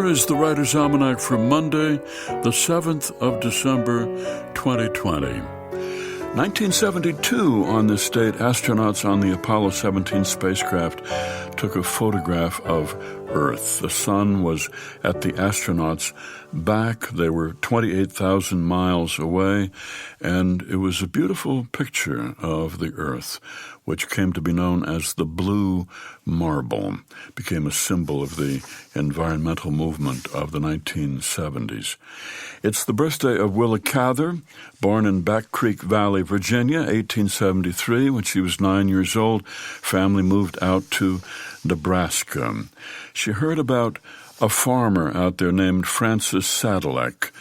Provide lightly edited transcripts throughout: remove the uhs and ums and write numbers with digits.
is the Writer's Almanac for Monday, the 7th of December, 2020. 1972, on this date, astronauts on the Apollo 17 spacecraft took a photograph of Earth. The sun was at the astronauts' back. They were 28,000 miles away, and it was a beautiful picture of the Earth, which came to be known as the blue marble, became a symbol of the environmental movement of the 1970s. It's the birthday of Willa Cather, born in Back Creek Valley, Virginia, 1873. When she was 9 years old, family moved out to Nebraska. She heard about a farmer out there named Francis Sadilek,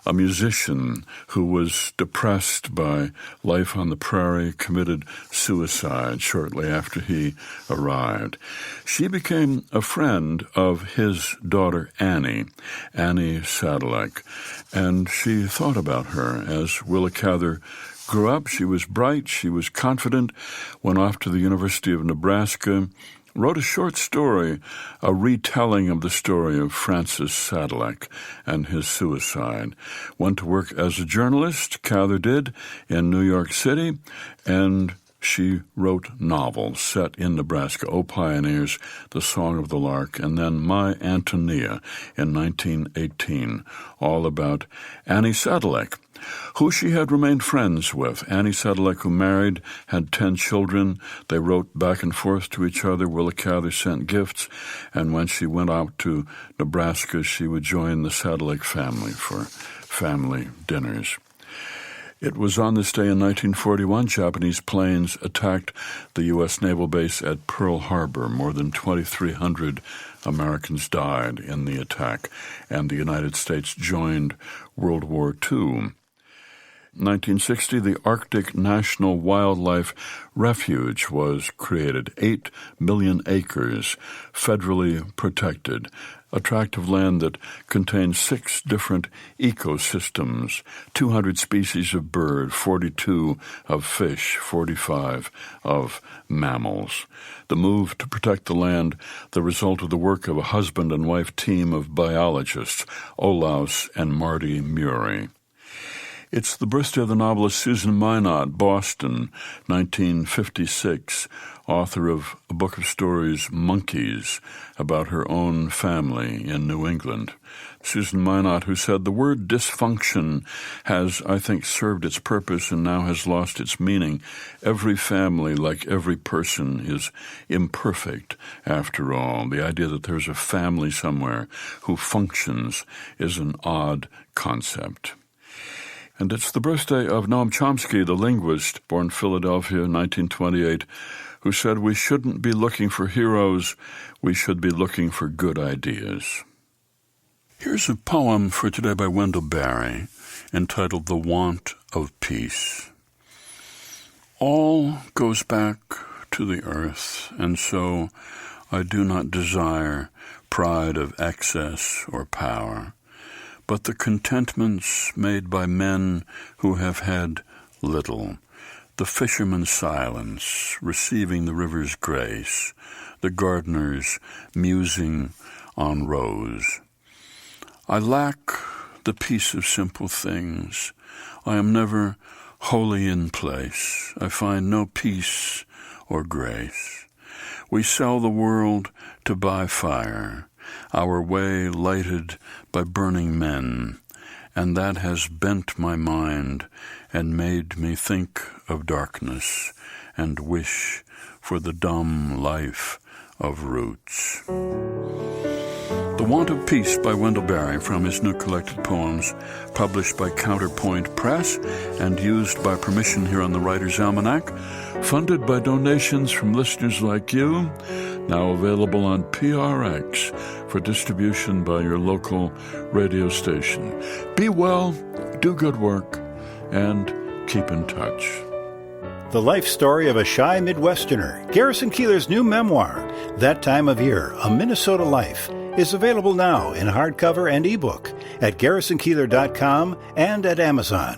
a musician who was depressed by life on the prairie, committed suicide shortly after he arrived. She became a friend of his daughter Annie Sadilek, and she thought about her as Willa Cather grew up. She was bright, she was confident, went off to the University of Nebraska, wrote a short story, a retelling of the story of Francis Sadilek and his suicide. Went to work as a journalist, Cather did, in New York City, and she wrote novels set in Nebraska, O Pioneers, The Song of the Lark, and then My Antonia in 1918, all about Annie Sadilek, who she had remained friends with. Annie Sadilek, who married, had 10 children. They wrote back and forth to each other. Willa Cather sent gifts, and when she went out to Nebraska, she would join the Sadilek family for family dinners. It was on this day in 1941 Japanese planes attacked the U.S. naval base at Pearl Harbor. More than 2,300 Americans died in the attack, and the United States joined World War II. 1960, the Arctic National Wildlife Refuge was created, 8 million acres, federally protected, a tract of land that contains 6 different ecosystems, 200 species of bird, 42 of fish, 45 of mammals. The move to protect the land, the result of the work of a husband and wife team of biologists, Olaus and Marty Murray. It's the birthday of the novelist Susan Minot, Boston, 1956, author of a book of stories, Monkeys, about her own family in New England. Susan Minot, who said, "The word dysfunction has, I think, served its purpose and now has lost its meaning. Every family, like every person, is imperfect after all. The idea that there's a family somewhere who functions is an odd concept." And it's the birthday of Noam Chomsky, the linguist, born Philadelphia in 1928, who said, "We shouldn't be looking for heroes, we should be looking for good ideas." Here's a poem for today by Wendell Berry, entitled The Want of Peace. All goes back to the earth, and so I do not desire pride of excess or power, but the contentments made by men who have had little, the fisherman's silence, receiving the river's grace, the gardener's musing on rose. I lack the peace of simple things. I am never wholly in place. I find no peace or grace. We sell the world to buy fire, our way lighted by burning men, and that has bent my mind and made me think of darkness and wish for the dumb life of roots. The Want of Peace by Wendell Berry, from his new collected poems, published by Counterpoint Press and used by permission here on the Writer's Almanac, funded by donations from listeners like you, now available on PRX for distribution by your local radio station. Be well, do good work, and keep in touch. The life story of a shy Midwesterner, Garrison Keillor's new memoir, That Time of Year, A Minnesota Life, is available now in hardcover and ebook at GarrisonKeillor.com and at Amazon.